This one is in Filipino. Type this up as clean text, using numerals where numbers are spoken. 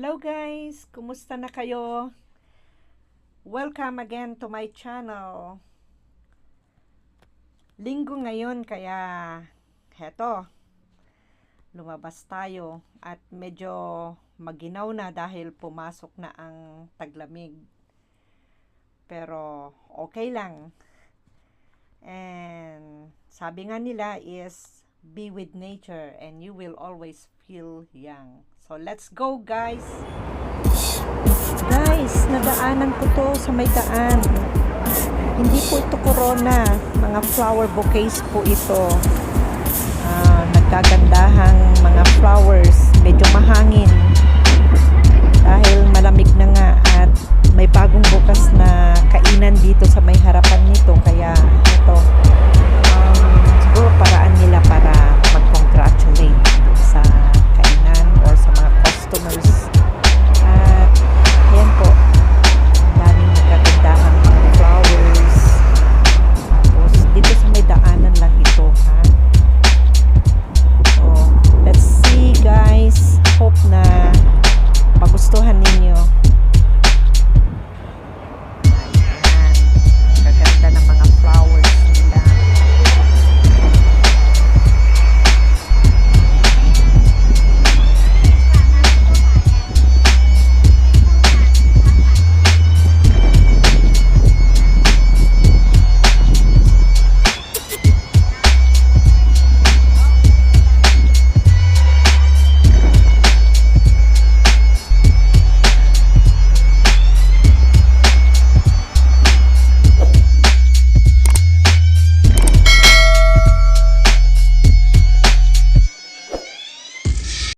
Hello guys! Kumusta na kayo? Welcome again to my channel. Linggo ngayon kaya heto, lumabas tayo at medyo maginaw na dahil pumasok na ang taglamig. Pero okay lang. And sabi nga nila is be with nature and you will always feel young. So let's go guys! Guys, nadaanan ko to sa may daan. Hindi po ito corona, mga flower bouquets po ito. Nagkagandahang mga flowers, medyo mahangin dahil malamig na nga at may bagong bukas na kainan dito sa may harapan nito, kaya ito